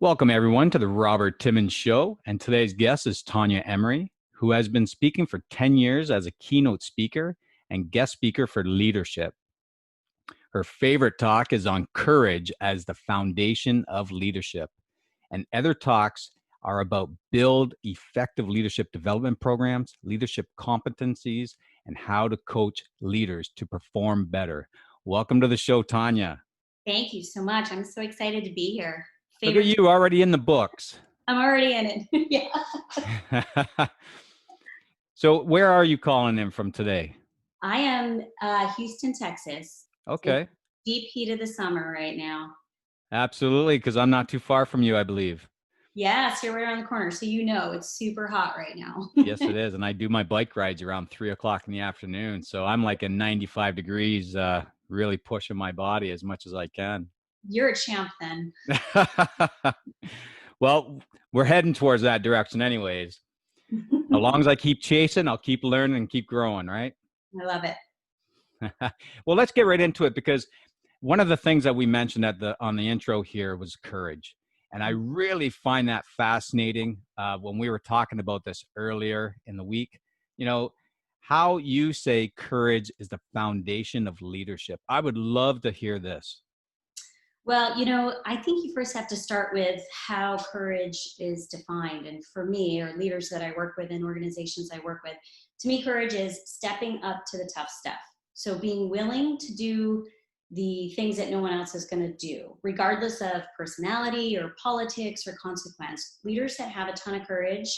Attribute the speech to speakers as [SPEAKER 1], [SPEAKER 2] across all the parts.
[SPEAKER 1] Welcome, everyone, to the Robert Timmons Show. And today's guest is Tonia Emery, who has been speaking for 10 years as a keynote speaker and guest speaker for leadership. Her favorite talk is on courage as the foundation of leadership. And other talks are about build effective leadership development programs, leadership competencies, and how to coach leaders to perform better. Welcome to the show, Tonia.
[SPEAKER 2] Thank you so much. I'm so excited to be here.
[SPEAKER 1] Look at you already in the books.
[SPEAKER 2] I'm already in it. Yeah.
[SPEAKER 1] So where are you calling in from today?
[SPEAKER 2] I am Houston, Texas. It's
[SPEAKER 1] Okay.
[SPEAKER 2] deep heat of the summer right now.
[SPEAKER 1] Absolutely, because I'm not too far from you, I believe.
[SPEAKER 2] Yes, you're right around the corner. So it's super hot right now.
[SPEAKER 1] Yes, it is. And I do my bike rides around 3 o'clock in the afternoon. So I'm like in 95 degrees, really pushing my body as much as I can.
[SPEAKER 2] You're a champ then.
[SPEAKER 1] Well, we're heading towards that direction anyways. As long as I keep chasing, I'll keep learning and keep growing, right?
[SPEAKER 2] I love it.
[SPEAKER 1] Well, let's get right into it because one of the things that we mentioned on the intro here was courage. And I really find that fascinating when we were talking about this earlier in the week. You know, how you say courage is the foundation of leadership. I would love to hear this.
[SPEAKER 2] Well, I think you first have to start with how courage is defined. And for me, or leaders that I work with and organizations I work with, to me, courage is stepping up to the tough stuff. So being willing to do the things that no one else is going to do, regardless of personality or politics or consequence. Leaders that have a ton of courage,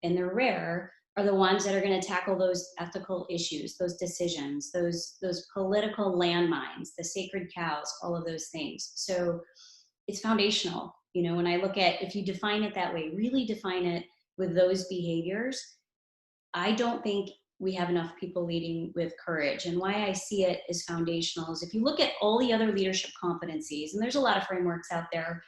[SPEAKER 2] and they're rare, are the ones that are going to tackle those ethical issues, those decisions, those political landmines, the sacred cows, all of those things. So it's foundational. When I look at, if you define it that way, really define it with those behaviors, I don't think we have enough people leading with courage. And why I see it as foundational is if you look at all the other leadership competencies, and there's a lot of frameworks out there.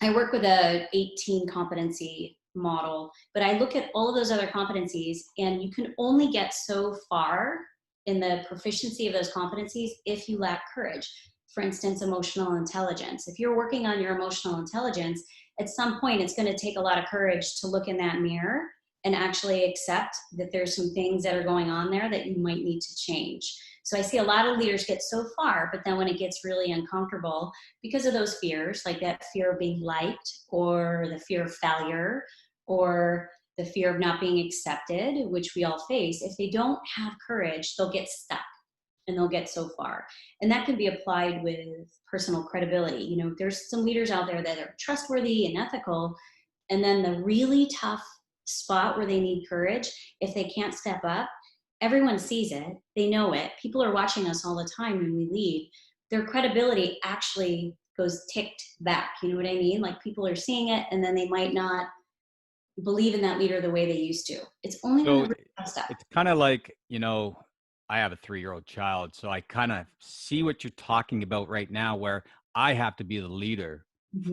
[SPEAKER 2] I work with a 18 competency model, but I look at all of those other competencies, and you can only get so far in the proficiency of those competencies if you lack courage. For instance, emotional intelligence. If you're working on your emotional intelligence, at some point it's going to take a lot of courage to look in that mirror and actually accept that there's some things that are going on there that you might need to change. So I see a lot of leaders get so far, but then when it gets really uncomfortable because of those fears, like that fear of being liked or the fear of failure or the fear of not being accepted, which we all face, if they don't have courage, they'll get stuck and they'll get so far. And that can be applied with personal credibility. There's some leaders out there that are trustworthy and ethical, and then the really tough spot where they need courage, if they can't step up, everyone sees it, they know it, people are watching us all the time when we lead, their credibility actually goes ticked back. You know what I mean? Like, people are seeing it, and then they might not believe in that leader the way they used to. It's only when
[SPEAKER 1] So
[SPEAKER 2] the really tough stuff.
[SPEAKER 1] it's kind of like, I have a 3-year-old child, so I kind of see what you're talking about right now, where I have to be the leader for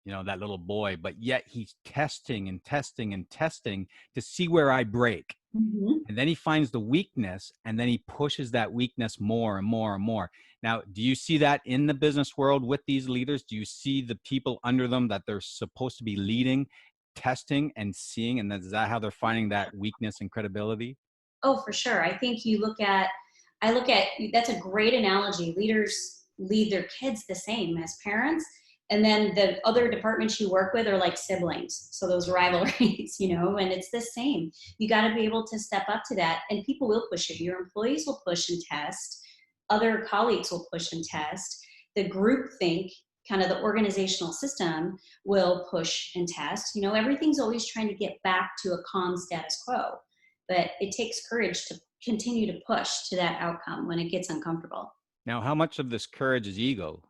[SPEAKER 2] Mm-hmm.
[SPEAKER 1] that little boy, but yet he's testing and testing and testing to see where I break.
[SPEAKER 2] Mm-hmm.
[SPEAKER 1] And then he finds the weakness, and then he pushes that weakness more and more and more. Now, do you see that in the business world with these leaders? Do you see the people under them that they're supposed to be leading, testing and seeing, and is that how they're finding that weakness and credibility?
[SPEAKER 2] Oh, for sure. I think I look at, that's a great analogy. Leaders lead their kids the same as parents. And then the other departments you work with are like siblings. So those rivalries, and it's the same. You got to be able to step up to that. And people will push you. Your employees will push and test. Other colleagues will push and test. The group think, kind of the organizational system, will push and test. Everything's always trying to get back to a calm status quo. But it takes courage to continue to push to that outcome when it gets uncomfortable.
[SPEAKER 1] Now, how much of this courage is ego?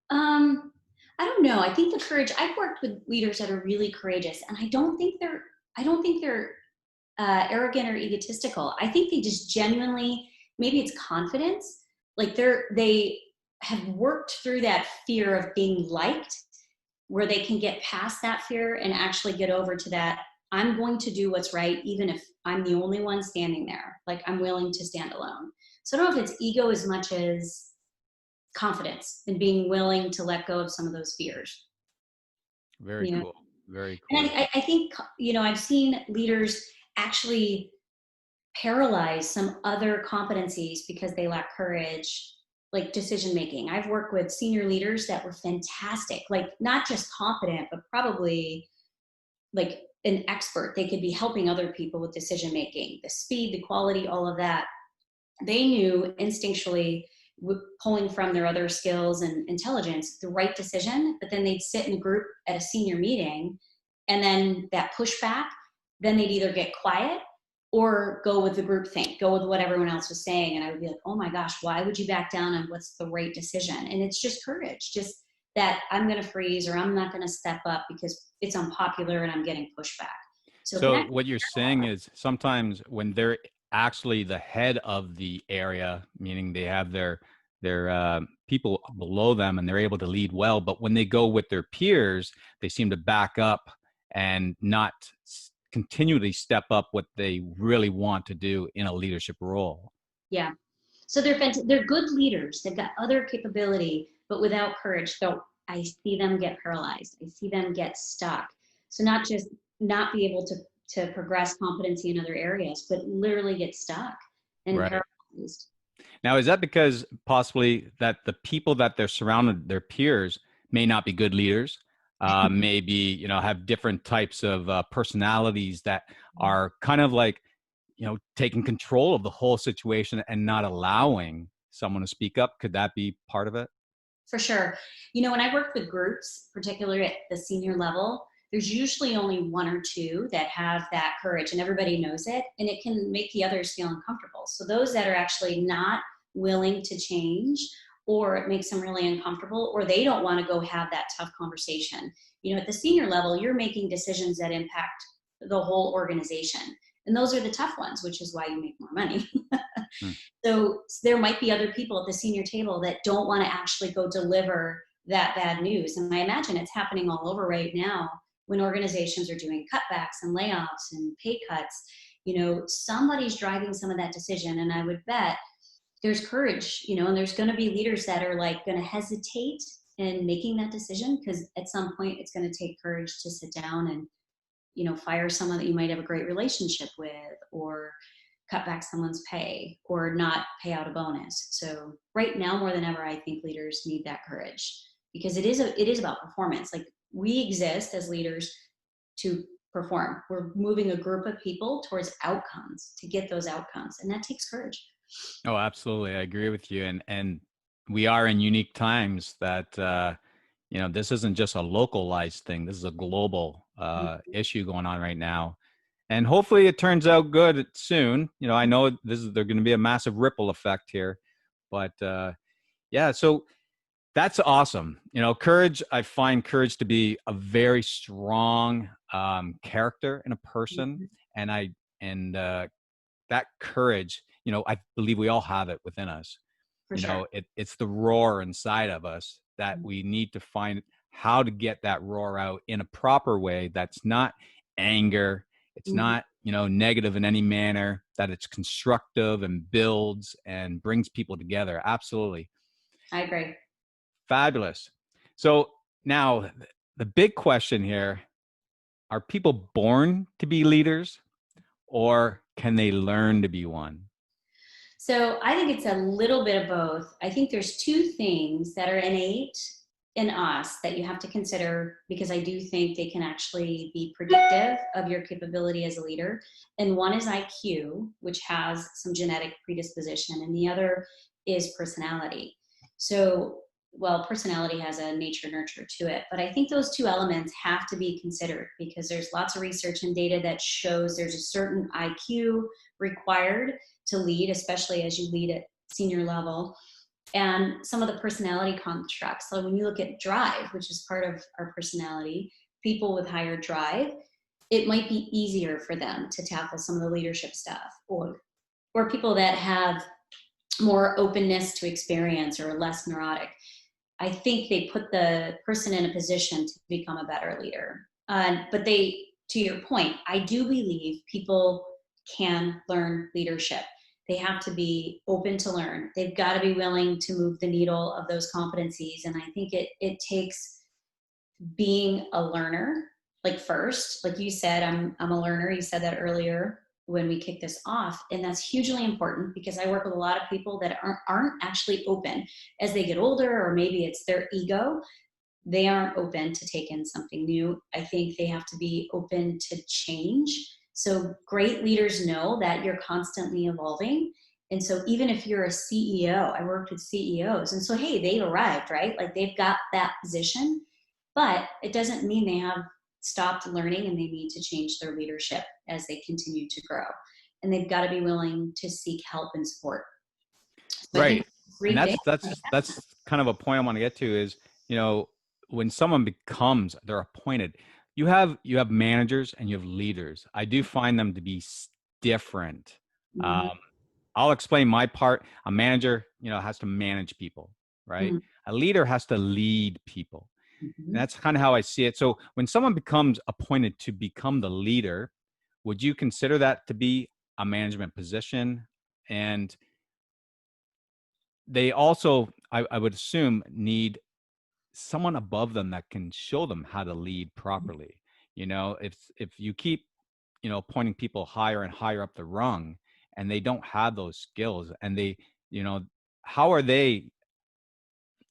[SPEAKER 2] Um, I don't know. I think the courage. I've worked with leaders that are really courageous, and I don't think they're arrogant or egotistical. I think they just genuinely. Maybe it's confidence. Like they have worked through that fear of being liked, where they can get past that fear and actually get over to that. I'm going to do what's right, even if I'm the only one standing there. Like, I'm willing to stand alone. So I don't know if it's ego as much as confidence and being willing to let go of some of those fears.
[SPEAKER 1] Very
[SPEAKER 2] You know,
[SPEAKER 1] cool. Very
[SPEAKER 2] and
[SPEAKER 1] cool.
[SPEAKER 2] I think, I've seen leaders actually paralyze some other competencies because they lack courage, like decision making. I've worked with senior leaders that were fantastic, like not just competent, but probably like an expert. They could be helping other people with decision making, the speed, the quality, all of that. They knew instinctually, pulling from their other skills and intelligence, the right decision, but then they'd sit in a group at a senior meeting, and then that pushback, then they'd either get quiet or go with the group think, go with what everyone else was saying. And I would be like, oh my gosh, why would you back down on what's the right decision? And it's just courage, just that I'm going to freeze or I'm not going to step up because it's unpopular and I'm getting pushback. So
[SPEAKER 1] So
[SPEAKER 2] connect.
[SPEAKER 1] what you're saying is sometimes when they're actually the head of the area, meaning they have their people below them and they're able to lead well, but when they go with their peers, they seem to back up and not continually step up what they really want to do in a leadership role.
[SPEAKER 2] Yeah. So they're good leaders. They've got other capability, but without courage. So I see them get paralyzed. I see them get stuck. So not just not be able to progress competency in other areas, but literally get stuck and
[SPEAKER 1] Right.
[SPEAKER 2] paralyzed.
[SPEAKER 1] Now, is that because possibly that the people that they're surrounded, their peers, may not be good leaders? Maybe, have different types of personalities that are kind of like, taking control of the whole situation and not allowing someone to speak up. Could that be part of it?
[SPEAKER 2] For sure. When I work with groups, particularly at the senior level, there's usually only one or two that have that courage and everybody knows it, and it can make the others feel uncomfortable. So those that are actually not willing to change, or it makes them really uncomfortable, or they don't want to go have that tough conversation. At the senior level, you're making decisions that impact the whole organization. And those are the tough ones, which is why you make more money.
[SPEAKER 1] Hmm.
[SPEAKER 2] So there might be other people at the senior table that don't want to actually go deliver that bad news. And I imagine it's happening all over right now when organizations are doing cutbacks and layoffs and pay cuts. Somebody's driving some of that decision. And I would bet there's courage, and there's going to be leaders that are like going to hesitate in making that decision, because at some point it's going to take courage to sit down and, fire someone that you might have a great relationship with, or cut back someone's pay, or not pay out a bonus. So right now more than ever, I think leaders need that courage, because it is about performance. Like, we exist as leaders to perform. We're moving a group of people towards outcomes, to get those outcomes, and that takes courage.
[SPEAKER 1] Oh, absolutely. I agree with you. And we are in unique times that, this isn't just a localized thing. This is a global issue going on right now. And hopefully it turns out good soon. I know there's going to be a massive ripple effect here, but yeah, so that's awesome. Courage, I find courage to be a very strong character in a person. And that courage, I believe we all have it within us.
[SPEAKER 2] For sure.
[SPEAKER 1] It's the roar inside of us that we need to find how to get that roar out in a proper way. That's not anger. It's
[SPEAKER 2] Mhm.
[SPEAKER 1] not, negative in any manner, that it's constructive and builds and brings people together. Absolutely.
[SPEAKER 2] I agree.
[SPEAKER 1] Fabulous. So now the big question here, are people born to be leaders, or can they learn to be one?
[SPEAKER 2] So I think it's a little bit of both. I think there's two things that are innate in us that you have to consider, because I do think they can actually be predictive of your capability as a leader. And one is IQ, which has some genetic predisposition, and the other is personality. So, well, personality has a nature nurture to it, but I think those two elements have to be considered, because there's lots of research and data that shows there's a certain IQ required to lead, especially as you lead at senior level, and some of the personality constructs. So when you look at drive, which is part of our personality, people with higher drive, it might be easier for them to tackle some of the leadership stuff, or people that have more openness to experience or less neurotic. I think they put the person in a position to become a better leader. But to your point, I do believe people can learn leadership. they have to be open to learn. They've got to be willing to move the needle of those competencies. And I think it takes being a learner, like first, like you said, I'm a learner. You said that earlier when we kicked this off. And that's hugely important because I work with a lot of people that aren't actually open as they get older, or maybe it's their ego. They aren't open to take in something new. I think they have to be open to change. So great leaders know that you're constantly evolving. And so even if you're a CEO, I worked with CEOs, and so, hey, they've arrived, right? Like they've got that position, but it doesn't mean they have stopped learning and they need to change their leadership as they continue to grow. And they've got to be willing to seek help and support. So I think
[SPEAKER 1] Right. And
[SPEAKER 2] three big.
[SPEAKER 1] that's kind of a point I want to get to is, when someone they're appointed, you have managers and you have leaders. I do find them to be different.
[SPEAKER 2] Mhm.
[SPEAKER 1] I'll explain my part. A manager, has to manage people, right?
[SPEAKER 2] Mhm.
[SPEAKER 1] A leader has to lead people. And
[SPEAKER 2] Mhm.
[SPEAKER 1] that's kind of how I see it. So when someone becomes appointed to become the leader, would you consider that to be a management position? And they also, I would assume, need someone above them that can show them how to lead properly. If you keep, pointing people higher and higher up the rung, and they don't have those skills, and they, how are they?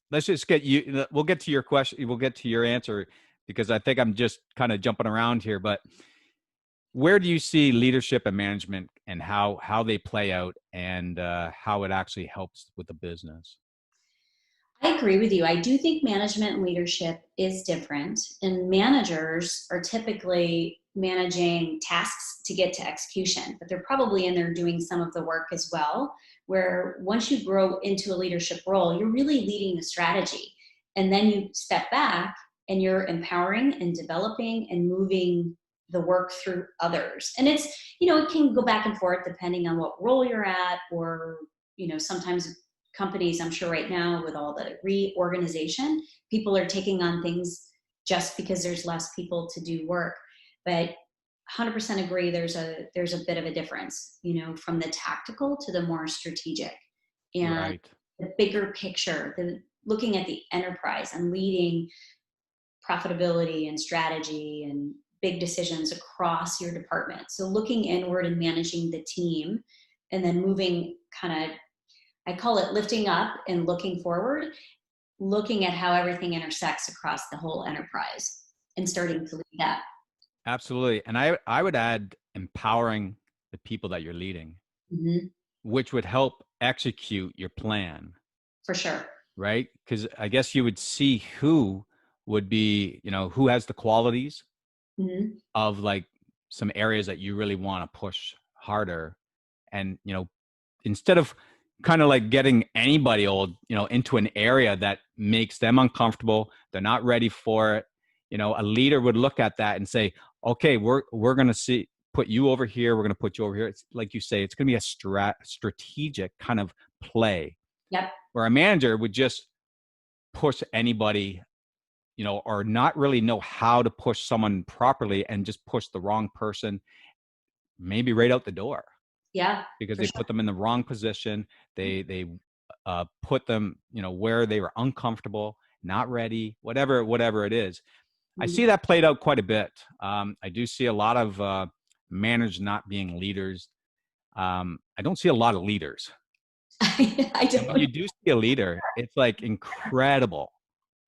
[SPEAKER 1] Let's just get you. We'll get to your question. We'll get to your answer because I think I'm just kind of jumping around here. But where do you see leadership and management and how they play out, and how it actually helps with the business?
[SPEAKER 2] I agree with you. I do think management and leadership is different, and managers are typically managing tasks to get to execution, but they're probably in there doing some of the work as well. Where once you grow into a leadership role, you're really leading the strategy, and then you step back and you're empowering and developing and moving the work through others. And it's, it can go back and forth depending on what role you're at, or sometimes companies, I'm sure right now with all the reorganization, people are taking on things just because there's less people to do work. But 100% agree, there's a bit of a difference, from the tactical to the more strategic, and
[SPEAKER 1] Right.
[SPEAKER 2] the bigger picture, the looking at the enterprise and leading profitability and strategy and big decisions across your department. So looking inward and managing the team, and then moving kind of, I call it lifting up and looking forward, looking at how everything intersects across the whole enterprise and starting to lead that.
[SPEAKER 1] Absolutely. And I would add empowering the people that you're leading,
[SPEAKER 2] Hmm.
[SPEAKER 1] which would help execute your plan,
[SPEAKER 2] For sure.
[SPEAKER 1] right? Because I guess you would see who would be, who has the qualities
[SPEAKER 2] Hmm.
[SPEAKER 1] of like some areas that you really want to push harder. And, instead of kind of like getting anybody into an area that makes them uncomfortable, they're not ready for it. A leader would look at that and say, okay, we're going to put you over here. We're going to put you over here. It's like you say, it's going to be a strategic kind of play,
[SPEAKER 2] Yep.
[SPEAKER 1] where a manager would just push anybody, or not really know how to push someone properly, and just push the wrong person, maybe right out the door,
[SPEAKER 2] Yeah,
[SPEAKER 1] because
[SPEAKER 2] for
[SPEAKER 1] they
[SPEAKER 2] sure.
[SPEAKER 1] put them in the wrong position. They put them, where they were uncomfortable, not ready, whatever it is. I
[SPEAKER 2] Mhm.
[SPEAKER 1] see that played out quite a bit. I do see a lot of managers not being leaders. I don't see a lot of leaders.
[SPEAKER 2] I
[SPEAKER 1] And when you
[SPEAKER 2] don't.
[SPEAKER 1] do see a leader, it's like incredible.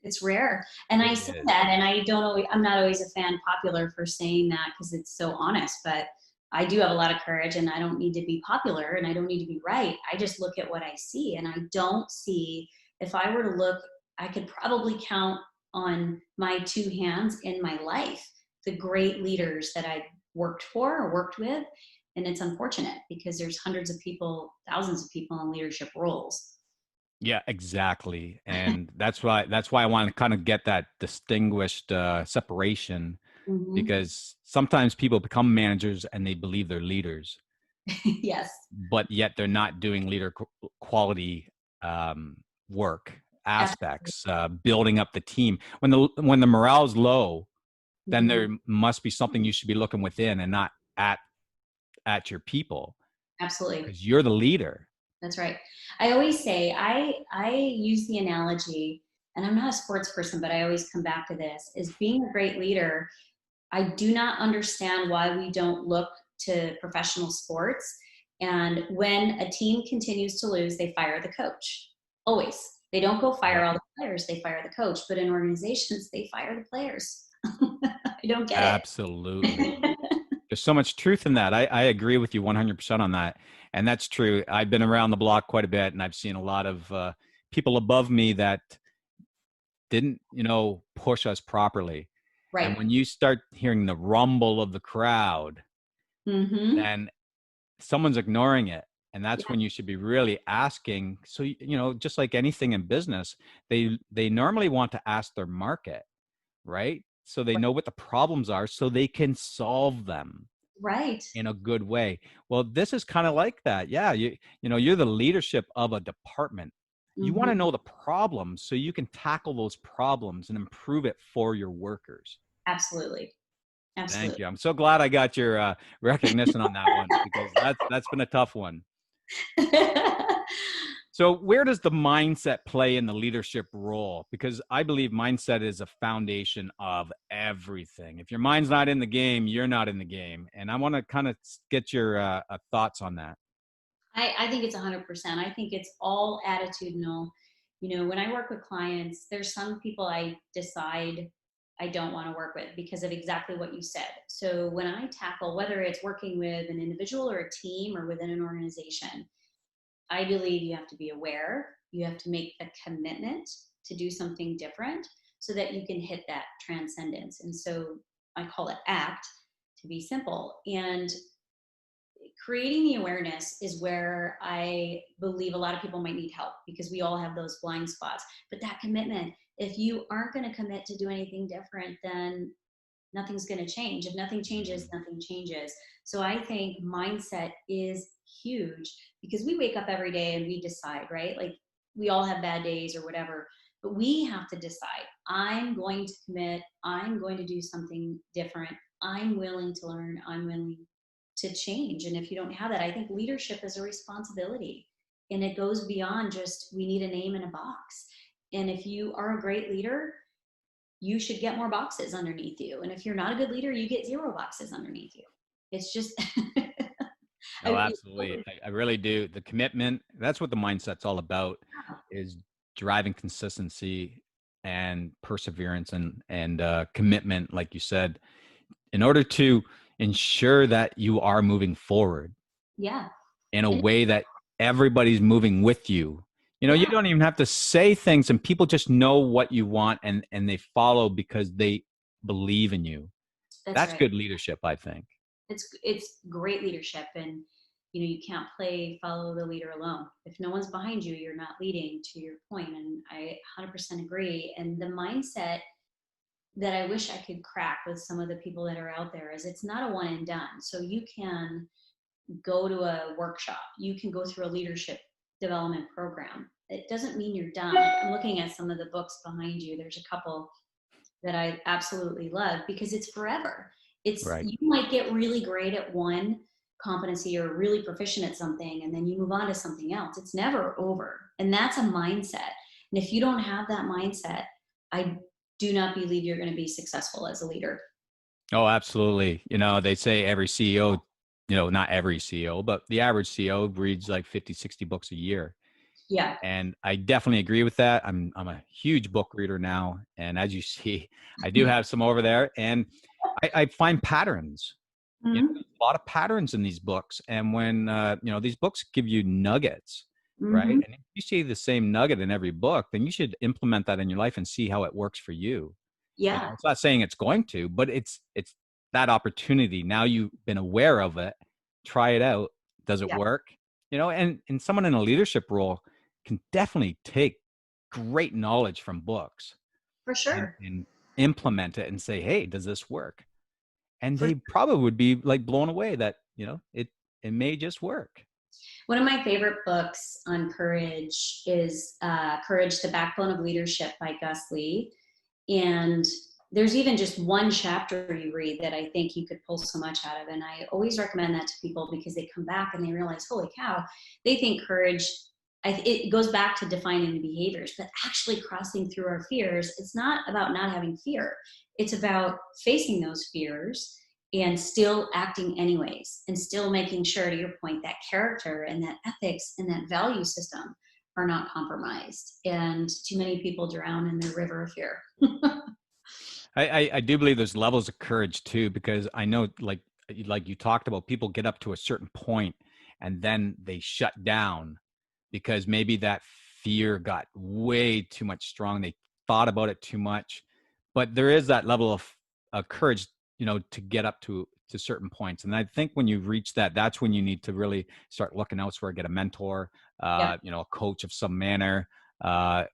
[SPEAKER 2] It's rare. And I
[SPEAKER 1] It
[SPEAKER 2] say
[SPEAKER 1] is.
[SPEAKER 2] that, and I'm not always a fan popular for saying that because it's so honest, but I do have a lot of courage, and I don't need to be popular and I don't need to be right. I just look at what I see, and I don't see, if I were to look, I could probably count on my two hands in my life the great leaders that I worked for or worked with. And it's unfortunate because there's hundreds of people, thousands of people in leadership roles.
[SPEAKER 1] Yeah, exactly. And that's why I want to kind of get that distinguished separation,
[SPEAKER 2] Hmm.
[SPEAKER 1] because sometimes people become managers and they believe they're leaders,
[SPEAKER 2] Yes.
[SPEAKER 1] but yet they're not doing quality um, work aspects, building up the team. When the morale's low, then
[SPEAKER 2] Mhm.
[SPEAKER 1] there must be something you should be looking within and not at your people.
[SPEAKER 2] Absolutely.
[SPEAKER 1] because you're the leader.
[SPEAKER 2] That's right. I always say, I use the analogy, and I'm not a sports person, but I always come back to this, is being a great leader. I do not understand why we don't look to professional sports. And when a team continues to lose, they fire the coach. Always. They don't go fire
[SPEAKER 1] Yep.
[SPEAKER 2] all the players, they fire the coach. But in organizations, they fire the players. I don't get
[SPEAKER 1] Absolutely.
[SPEAKER 2] it.
[SPEAKER 1] There's so much truth in that. I agree with you 100% on that. And that's true. I've been around the block quite a bit, and I've seen a lot of people above me that didn't, push us properly. And
[SPEAKER 2] Right.
[SPEAKER 1] when you start hearing the rumble of the crowd,
[SPEAKER 2] Mm-hmm.
[SPEAKER 1] then someone's ignoring it. And that's
[SPEAKER 2] Yeah.
[SPEAKER 1] when you should be really asking. So, just like anything in business, they normally want to ask their market, right? So they know what the problems are so they can solve them
[SPEAKER 2] Right.
[SPEAKER 1] in a good way. Well, this is kind of like that. Yeah, you're the leadership of a department. You want
[SPEAKER 2] Mm-hmm.
[SPEAKER 1] to know the problems so you can tackle those problems and improve it for your workers.
[SPEAKER 2] Absolutely.
[SPEAKER 1] Thank
[SPEAKER 2] Absolutely.
[SPEAKER 1] you. I'm so glad I got your recognition on that one, because that's been a tough one. So where does the mindset play in the leadership role? Because I believe mindset is a foundation of everything. If your mind's not in the game, you're not in the game. And I want to kind of get your thoughts on that.
[SPEAKER 2] I think it's 100%. I think it's all attitudinal. When I work with clients, there's some people I decide I don't want to work with because of exactly what you said. So when I tackle, whether it's working with an individual or a team or within an organization, I believe you have to be aware, you have to make a commitment to do something different so that you can hit that transcendence. And so I call it ACT, to be simple. And creating the awareness is where I believe a lot of people might need help, because we all have those blind spots. But that commitment, if you aren't going to commit to do anything different, then nothing's going to change. If nothing changes, nothing changes. So I think mindset is huge, because we wake up every day and we decide, right? Like, we all have bad days or whatever, but we have to decide, I'm going to commit, I'm going to do something different, I'm willing to learn, I'm willing to change. And if you don't have that, I think leadership is a responsibility, and it goes beyond just, we need a name in a box. And if you are a great leader, you should get more boxes underneath you. And if you're not a good leader, you get 0 boxes underneath you. It's just,
[SPEAKER 1] Oh, absolutely. I really do. The commitment, that's what the mindset's all about, is driving consistency and perseverance and commitment, like you said, in order to ensure that you are moving forward
[SPEAKER 2] yeah.
[SPEAKER 1] in a
[SPEAKER 2] And
[SPEAKER 1] way that everybody's moving with you. You
[SPEAKER 2] yeah,
[SPEAKER 1] don't even have to say things, and people just know what you want, and they follow because they believe in you.
[SPEAKER 2] that's
[SPEAKER 1] That's
[SPEAKER 2] right.
[SPEAKER 1] good leadership, I think.
[SPEAKER 2] It's great leadership. And you can't play follow the leader alone. If no one's behind you, you're not leading, to your point. And I 100% agree. And the mindset that I wish I could crack with some of the people that are out there is, it's not a one and done. So you can go to a workshop, you can go through a leadership development program. It doesn't mean you're done. Like, I'm looking at some of the books behind you. There's a couple that I absolutely love, because it's forever.
[SPEAKER 1] Right.
[SPEAKER 2] You might get really great at one competency or really proficient at something, and then you move on to something else. It's never over. And that's a mindset. And if you don't have that mindset, I do not believe you're going to be successful as a leader.
[SPEAKER 1] Oh, absolutely. They say every CEO, not every CEO, but the average CEO reads like 50, 60 books a year.
[SPEAKER 2] Yeah.
[SPEAKER 1] And I definitely agree with that. I'm a huge book reader now. And as you see, I do have some over there. And I find patterns.
[SPEAKER 2] Mm-hmm.
[SPEAKER 1] There's a lot of patterns in these books. And when, these books give you nuggets, right?
[SPEAKER 2] Mm-hmm.
[SPEAKER 1] And if you see the same nugget in every book, then you should implement that in your life and see how it works for you.
[SPEAKER 2] Yeah.
[SPEAKER 1] It's not saying it's going to, but it's that opportunity. Now you've been aware of it, try it out. Does it
[SPEAKER 2] Yeah.
[SPEAKER 1] work? And someone in a leadership role can definitely take great knowledge from books
[SPEAKER 2] For sure.
[SPEAKER 1] and implement it and say, hey, does this work? And
[SPEAKER 2] For
[SPEAKER 1] they probably would be like blown away that, it may just work.
[SPEAKER 2] One of my favorite books on courage is Courage, the Backbone of Leadership by Gus Lee. And there's even just one chapter you read that I think you could pull so much out of. And I always recommend that to people because they come back and they realize, holy cow, they think courage, it goes back to defining the behaviors, but actually crossing through our fears. It's not about not having fear. It's about facing those fears and still acting anyways, and still making sure, to your point, that character and that ethics and that value system are not compromised. And too many people drown in their river of fear.
[SPEAKER 1] I do believe there's levels of courage too, because I know, like you talked about, people get up to a certain point and then they shut down because maybe that fear got way too much strong. They thought about it too much. But there is that level of courage, to get up to certain points. And I think when you reach that, that's when you need to really start looking elsewhere, get a mentor,
[SPEAKER 2] Yeah.
[SPEAKER 1] a coach of some manner,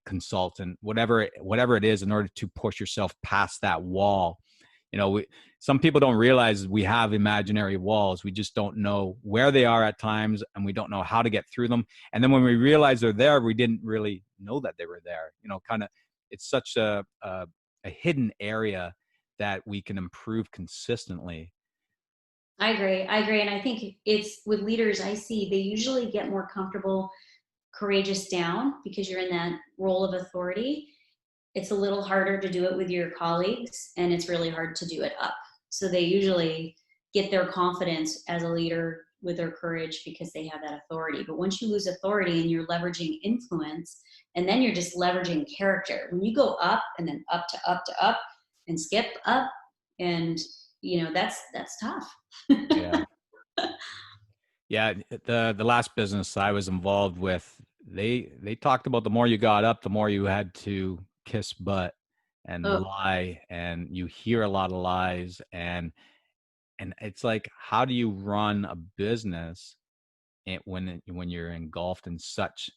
[SPEAKER 1] consultant, whatever it is, in order to push yourself past that wall. Some people don't realize we have imaginary walls. We just don't know where they are at times, and we don't know how to get through them. And then when we realize they're there, we didn't really know that they were there. It's such a hidden area that we can improve consistently.
[SPEAKER 2] I agree. And I think it's with leaders, I see they usually get more comfortable, courageous down because you're in that role of authority. It's a little harder to do it with your colleagues, and it's really hard to do it up. So they usually get their confidence as a leader with their courage because they have that authority. But once you lose authority and you're leveraging influence, and then you're just leveraging character, when you go up and then up to up to up and skip up, and that's tough.
[SPEAKER 1] Yeah. Yeah, the last business I was involved with, they talked about the more you got up, the more you had to kiss butt and
[SPEAKER 2] Oh,
[SPEAKER 1] lie, and you hear a lot of lies, and it's like, how do you run a business when you're engulfed in such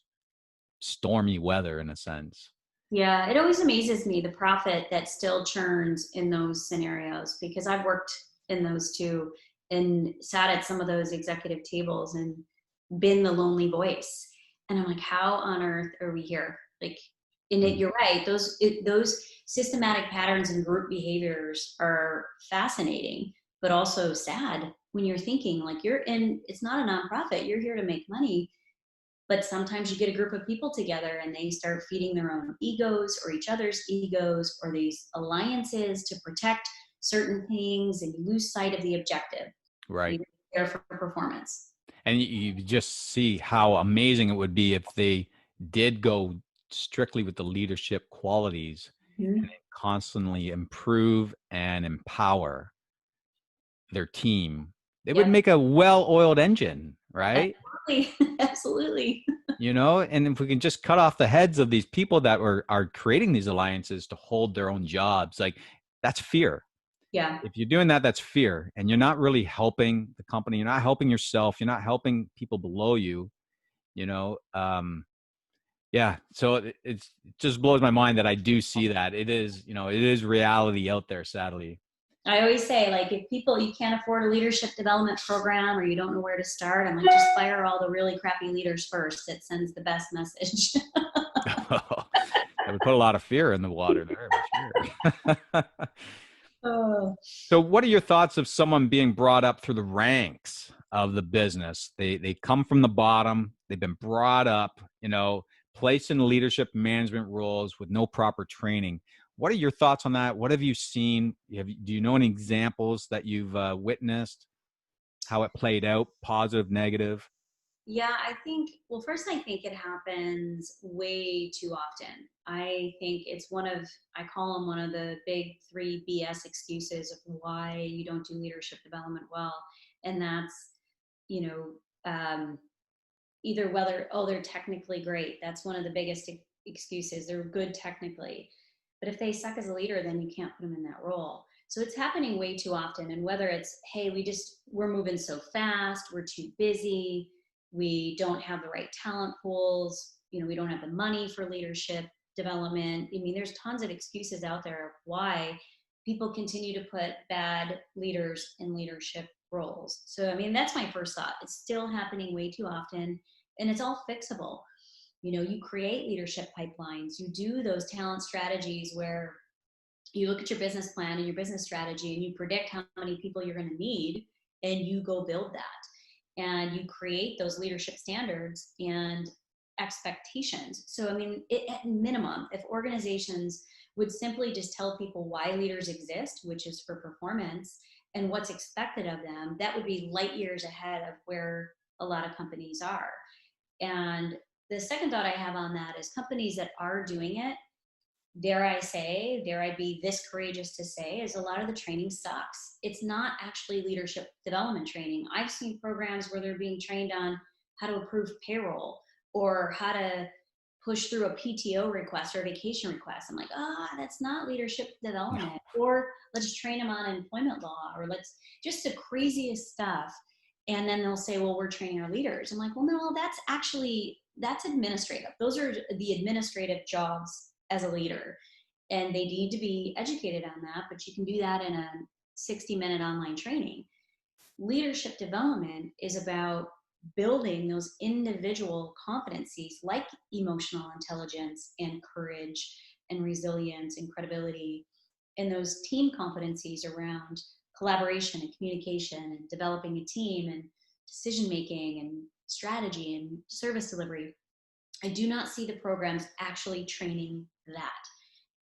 [SPEAKER 1] stormy weather, in a sense?
[SPEAKER 2] yeah, it always amazes me the profit that still churns in those scenarios, because I've worked in those too and sat at some of those executive tables and been the lonely voice. And I'm like, how on earth are we here? Like, in it,
[SPEAKER 1] Mm.
[SPEAKER 2] you're right. Those systematic patterns and group behaviors are fascinating, but also sad when you're thinking like it's not a nonprofit. You're here to make money, but sometimes you get a group of people together and they start feeding their own egos or each other's egos or these alliances to protect certain things, and you lose sight of the objective.
[SPEAKER 1] Right.
[SPEAKER 2] You're there for performance.
[SPEAKER 1] And you just see how amazing it would be if they did go strictly with the leadership qualities and
[SPEAKER 2] Mhm.
[SPEAKER 1] then constantly improve and empower their team. They would
[SPEAKER 2] Yep,
[SPEAKER 1] make a well-oiled engine, right?
[SPEAKER 2] absolutely. Absolutely.
[SPEAKER 1] And if we can just cut off the heads of these people that are creating these alliances to hold their own jobs, like, that's fear.
[SPEAKER 2] Yeah.
[SPEAKER 1] If you're doing that, that's fear. And you're not really helping the company. You're not helping yourself. You're not helping people below you, you know? Yeah. So it just blows my mind that I do see that. It is reality out there, sadly.
[SPEAKER 2] I always say, like, if you can't afford a leadership development program or you don't know where to start, I'm like, just fire all the really crappy leaders first. It sends the best message.
[SPEAKER 1] It would put a lot of fear in the water there, for sure.
[SPEAKER 2] Oh.
[SPEAKER 1] So what are your thoughts of someone being brought up through the ranks of the business? They come from the bottom, they've been brought up, placed in leadership management roles with no proper training. What are your thoughts on that? What have you seen? Do you know any examples that you've witnessed, how it played out, positive, negative?
[SPEAKER 2] Yeah, well, first, I think it happens way too often. I think I call them one of the big three BS excuses of why you don't do leadership development well. And that's, you know, either whether, oh, they're technically great. That's one of the biggest excuses. They're good technically. But if they suck as a leader, then you can't put them in that role. So it's happening way too often. And whether it's, hey, we're moving so fast, we're too busy, we don't have the right talent pools, we don't have the money for leadership development. I mean, there's tons of excuses out there of why people continue to put bad leaders in leadership roles. So, I mean, that's my first thought. It's still happening way too often, and it's all fixable. You create leadership pipelines, you do those talent strategies where You look at your business plan and your business strategy, and you predict how many people you're going to need, and you go build that. And you create those leadership standards and expectations. So, I mean, at minimum, if organizations would simply just tell people why leaders exist, which is for performance, and what's expected of them, that would be light years ahead of where a lot of companies are. And the second thought I have on that is companies that are doing it, dare I be this courageous to say, is a lot of the training sucks. It's not actually leadership development training. I've seen programs where they're being trained on how to approve payroll or how to push through a PTO request or a vacation request. I'm like, that's not leadership development. Or let's train them on employment law, or let's just the craziest stuff. And then they'll say, well, we're training our leaders. I'm like, well, no, that's administrative. Those are the administrative jobs as a leader, and they need to be educated on that, but you can do that in a 60-minute online training. Leadership development is about building those individual competencies like emotional intelligence and courage and resilience and credibility, and those team competencies around collaboration and communication and developing a team and decision making and strategy and service delivery. I do not see the programs actually training that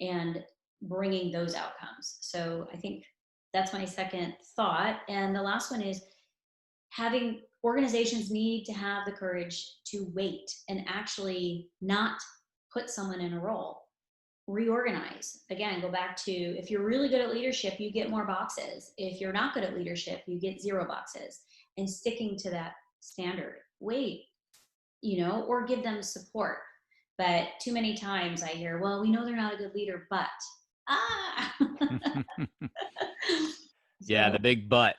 [SPEAKER 2] and bringing those outcomes. So I think that's my second thought. And the last one is having organizations need to have the courage to wait and actually not put someone in a role. Reorganize. Again, go back to, if you're really good at leadership, you get more boxes. If you're not good at leadership, you get 0 boxes. And sticking to that standard. Wait, or give them support. But too many times I hear, well, we know they're not a good leader, but
[SPEAKER 1] Yeah, the big but.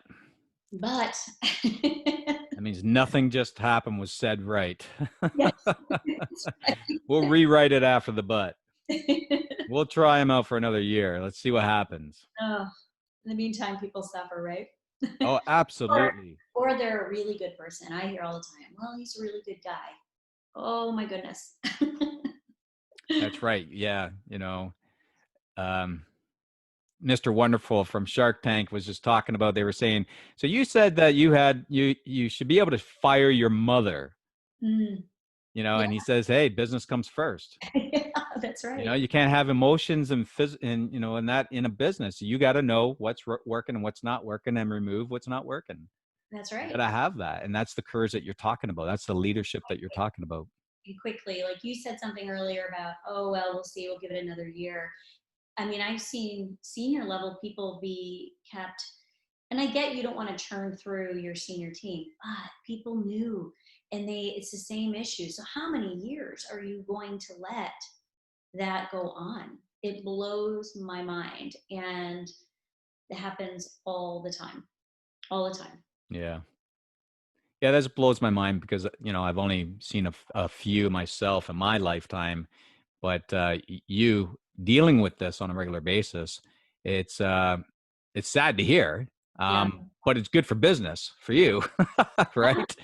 [SPEAKER 2] But
[SPEAKER 1] That means nothing just happened was said right.
[SPEAKER 2] yes.
[SPEAKER 1] We'll rewrite it after the but. We'll try them out for another year. Let's see what happens.
[SPEAKER 2] Oh, in the meantime, people suffer, right?
[SPEAKER 1] Oh, absolutely.
[SPEAKER 2] Or they're a really good person. I hear all the time, well, he's a really good guy. Oh my goodness.
[SPEAKER 1] That's right. Yeah. Mr. Wonderful from Shark Tank was just talking about, they were saying, so you said that you should be able to fire your mother,
[SPEAKER 2] Yeah.
[SPEAKER 1] and he says, hey, business comes first.
[SPEAKER 2] Yeah, that's right.
[SPEAKER 1] You can't have emotions and that in a business. You got to know what's working and what's not working and remove what's not working.
[SPEAKER 2] That's right.
[SPEAKER 1] You got to have that. And that's the courage that you're talking about. That's the leadership that you're talking about.
[SPEAKER 2] Quickly, like you said something earlier about, oh, well, we'll see, we'll give it another year. I mean, I've seen senior level people be kept, and I get you don't want to churn through your senior team, but people knew, and it's the same issue. So how many years are you going to let that go on? It blows my mind. And it happens all the time.
[SPEAKER 1] Yeah. Yeah, that blows my mind because, I've only seen a few myself in my lifetime, but you dealing with this on a regular basis, it's sad to hear,
[SPEAKER 2] Yeah.
[SPEAKER 1] but it's good for business for you, right?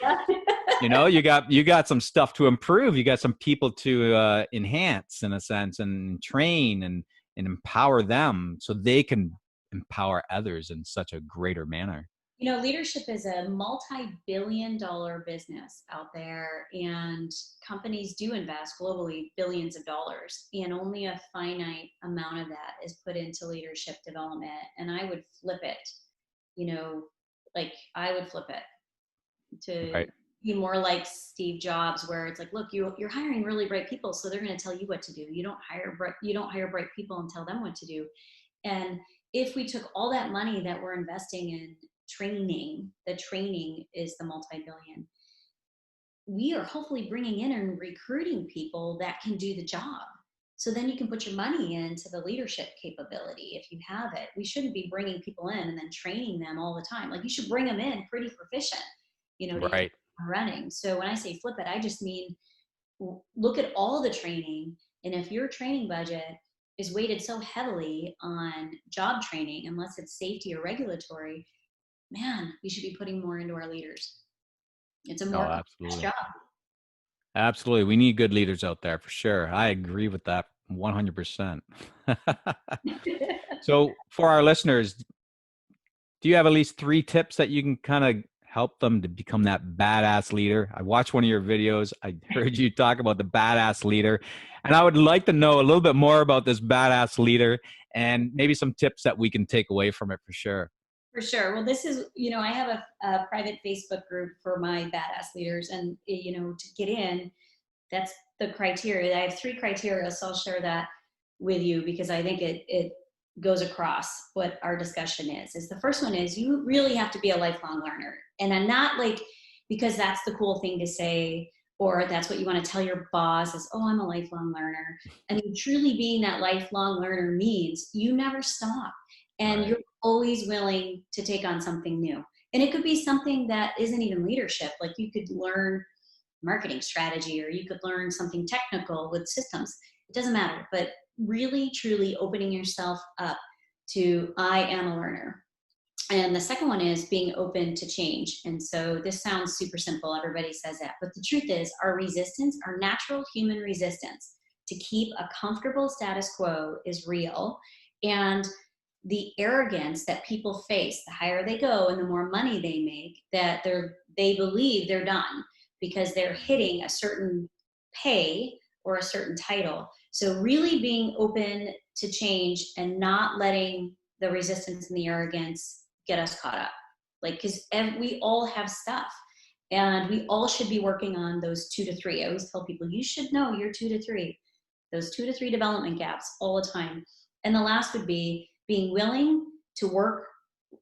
[SPEAKER 2] Yeah.
[SPEAKER 1] You got some stuff to improve. You got some people to enhance in a sense and train and empower them so they can empower others in such a greater manner.
[SPEAKER 2] Leadership is a multi-billion-dollar business out there, and companies do invest globally billions of dollars, and only a finite amount of that is put into leadership development. And I would flip it, I would flip it to
[SPEAKER 1] Right.
[SPEAKER 2] be more like Steve Jobs, where it's like, look, you're hiring really bright people, so they're going to tell you what to do. You don't hire bright people and tell them what to do. And if we took all that money that we're investing in training, the training is the multi-billion, we are hopefully bringing in and recruiting people that can do the job. So then you can put your money into the leadership capability if you have it. We shouldn't be bringing people in and then training them all the time. Like, you should bring them in pretty proficient, to get
[SPEAKER 1] Right.
[SPEAKER 2] them running. So when I say flip it, I just mean look at all the training. And if your training budget is weighted so heavily on job training, unless it's safety or regulatory, man, we should be putting more into our leaders. It's a more complex job.
[SPEAKER 1] Absolutely. We need good leaders out there for sure. I agree with that 100%. So for our listeners, do you have at least 3 tips that you can kind of help them to become that badass leader? I watched one of your videos. I heard you talk about the badass leader, and I would like to know a little bit more about this badass leader and maybe some tips that we can take away from it for sure.
[SPEAKER 2] For sure. Well, this is, I have a private Facebook group for my badass leaders, and, to get in, that's the criteria. I have 3 criteria, so I'll share that with you because I think it goes across what our discussion is the first one is you really have to be a lifelong learner. And I'm not like, because that's the cool thing to say, or that's what you want to tell your boss is, oh, I'm a lifelong learner. I mean, truly being that lifelong learner means you never stop and
[SPEAKER 1] Right.
[SPEAKER 2] you're always willing to take on something new. And it could be something that isn't even leadership. Like you could learn marketing strategy, or you could learn something technical with systems. It doesn't matter, but really truly opening yourself up to, I am a learner. And the second one is being open to change. And so this sounds super simple. Everybody says that. But the truth is, our resistance, our natural human resistance to keep a comfortable status quo is real. And the arrogance that people face, the higher they go and the more money they make, that they believe they're done because they're hitting a certain pay or a certain title. So really being open to change and not letting the resistance and the arrogance get us caught up. Like, because we all have stuff and we all should be working on those 2 to 3. I always tell people, you should know your 2 to 3, those 2 to 3 development gaps all the time. And the last would be being willing to work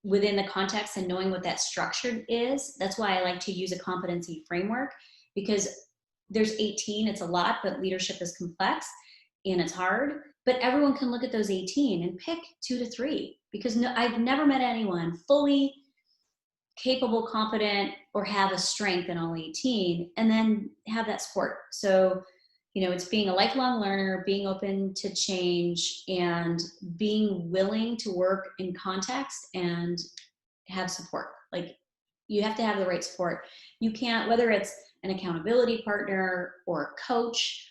[SPEAKER 2] within the context and knowing what that structure is. That's why I like to use a competency framework, because there's 18, it's a lot, but leadership is complex and it's hard. But everyone can look at those 18 and pick 2 to 3, because I've never met anyone fully capable, competent, or have a strength in all 18 and then have that support. So, it's being a lifelong learner, being open to change, and being willing to work in context and have support. Like, you have to have the right support. You can't, whether it's an accountability partner or a coach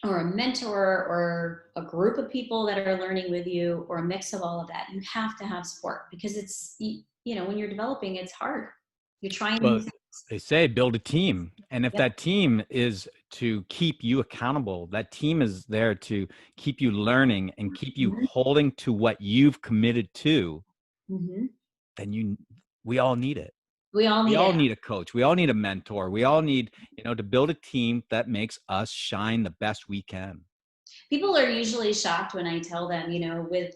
[SPEAKER 2] or a mentor or a group of people that are learning with you, or a mix of all of that, you have to have support, because it's, when you're developing, it's hard. You're trying new
[SPEAKER 1] Well,
[SPEAKER 2] things.
[SPEAKER 1] they say build a team. And if
[SPEAKER 2] Yep.
[SPEAKER 1] that team is to keep you accountable, that team is there to keep you learning and keep you
[SPEAKER 2] Mhm.
[SPEAKER 1] holding to what you've committed to,
[SPEAKER 2] Mhm.
[SPEAKER 1] then we all need it.
[SPEAKER 2] We all
[SPEAKER 1] We
[SPEAKER 2] need
[SPEAKER 1] all
[SPEAKER 2] it.
[SPEAKER 1] need a coach. We all need a mentor. We all need, to build a team that makes us shine the best we can.
[SPEAKER 2] People are usually shocked when I tell them, eh,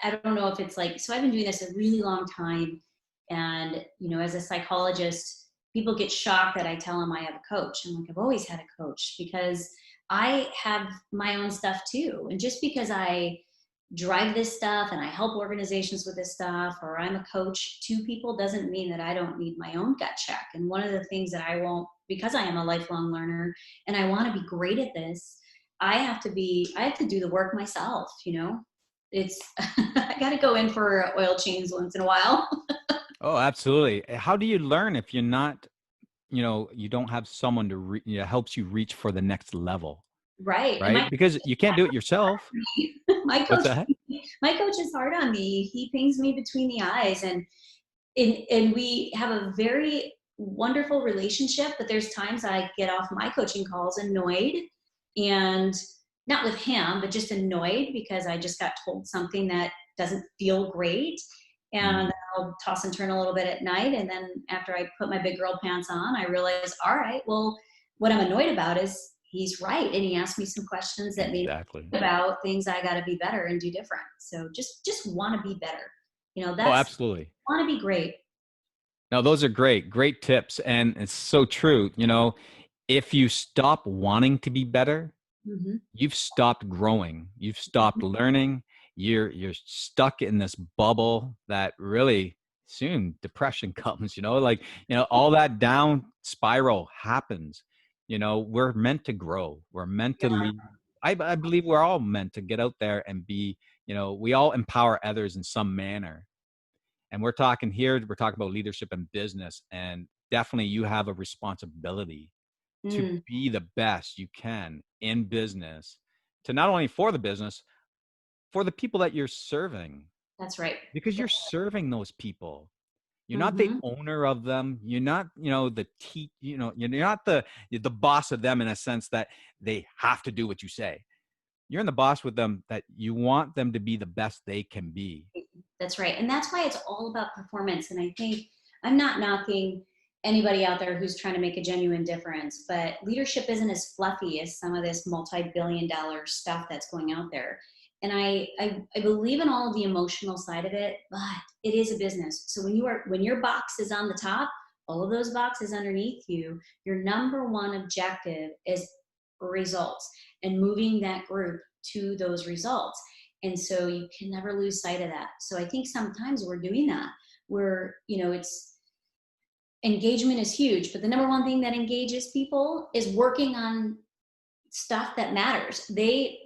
[SPEAKER 2] I don't know if it's like, so I've been doing this a really long time. And, as a psychologist, people get shocked that I tell them I have a coach. I'm like, I've always had a coach, because I have my own stuff too. And just because I drive this stuff and I help organizations with this stuff, or I'm a coach to people, doesn't mean that I don't need my own gut check. And one of the things that I won't, because I am a lifelong learner and I want to be great at this, I have to do the work myself, it's, I got to go in for oil change once in a while.
[SPEAKER 1] Oh, absolutely. How do you learn if you're not, you don't have someone to helps you reach for the next level,
[SPEAKER 2] Right. And
[SPEAKER 1] right? Because you can't do it yourself.
[SPEAKER 2] my
[SPEAKER 1] What's
[SPEAKER 2] coach,
[SPEAKER 1] that?
[SPEAKER 2] my coach is hard on me. He pings me between the eyes, and we have a very wonderful relationship, but there's times I get off my coaching calls annoyed, and not with him, but just annoyed because I just got told something that doesn't feel great. And
[SPEAKER 1] Mm,
[SPEAKER 2] I'll toss and turn a little bit at night. And then after I put my big girl pants on, I realize, all right, well, what I'm annoyed about is he's right. And he asked me some questions that made me
[SPEAKER 1] exactly.
[SPEAKER 2] think about things I got to be better and do different. So just want to be better.
[SPEAKER 1] Oh,
[SPEAKER 2] That's
[SPEAKER 1] absolutely.
[SPEAKER 2] want to be great.
[SPEAKER 1] No, those are great tips. And it's so true. If you stop wanting to be better,
[SPEAKER 2] Mm-hmm.
[SPEAKER 1] you've stopped growing. You've stopped learning. You're stuck in this bubble that really soon depression comes, like, all that down spiral happens. We're meant to grow. We're meant to lead. I believe we're all meant to get out there and be, we all empower others in some manner. And we're talking about leadership and business. And definitely you have a responsibility to
[SPEAKER 2] Mm,
[SPEAKER 1] be the best you can in business, to not only for the business, for the people that you're serving,
[SPEAKER 2] That's right.
[SPEAKER 1] because you're serving those people. You're not the
[SPEAKER 2] Mm-hmm.
[SPEAKER 1] owner of them. You're not, you're not the boss of them in a sense that they have to do what you say. You're in the boss with them, that you want them to be the best they can be.
[SPEAKER 2] That's right. And that's why it's all about performance. And I think I'm not knocking anybody out there who's trying to make a genuine difference, but leadership isn't as fluffy as some of this multi-billion-dollar stuff that's going out there. And I believe in all of the emotional side of it, but it is a business. So when your box is on the top, all of those boxes underneath you, your number one objective is results and moving that group to those results. And so you can never lose sight of that. So I think sometimes we're doing that. It's engagement is huge, but the number one thing that engages people is working on stuff that matters. They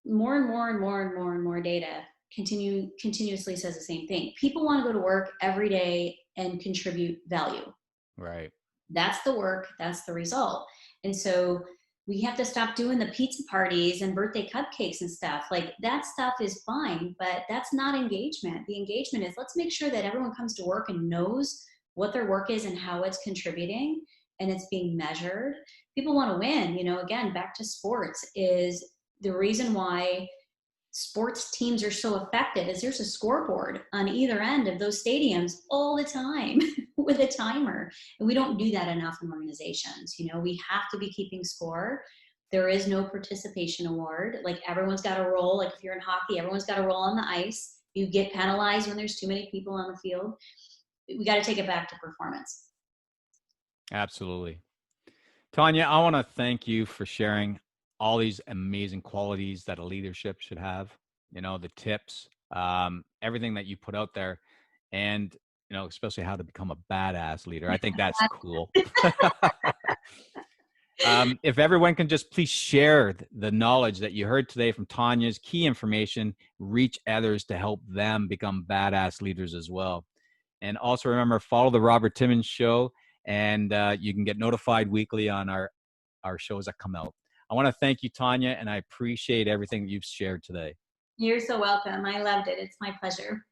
[SPEAKER 2] more and more and more and more and more data continuously says the same thing. People want to go to work every day and contribute value.
[SPEAKER 1] Right.
[SPEAKER 2] That's the work, that's the result. And so we have to stop doing the pizza parties and birthday cupcakes and stuff. Like, that stuff is fine, but that's not engagement. The engagement is, let's make sure that everyone comes to work and knows what their work is and how it's contributing, and it's being measured. People want to win. Again, back to sports, is the reason why sports teams are so effective is there's a scoreboard on either end of those stadiums all the time with a timer. And we don't do that enough in organizations. We have to be keeping score. There is no participation award. Like, everyone's got a role. Like, if you're in hockey, everyone's got a role on the ice. You get penalized when there's too many people on the field. We got to take it back to performance.
[SPEAKER 1] Absolutely. Tonia, I want to thank you for sharing all these amazing qualities that a leadership should have, the tips, everything that you put out there, and, especially how to become a badass leader. I think that's cool. If everyone can just please share the knowledge that you heard today from Tonia's key information, reach others to help them become badass leaders as well. And also remember, follow the Robert Timmons Show, and you can get notified weekly on our shows that come out. I want to thank you, Tonia, and I appreciate everything you've shared today.
[SPEAKER 2] You're so welcome. I loved it. It's my pleasure.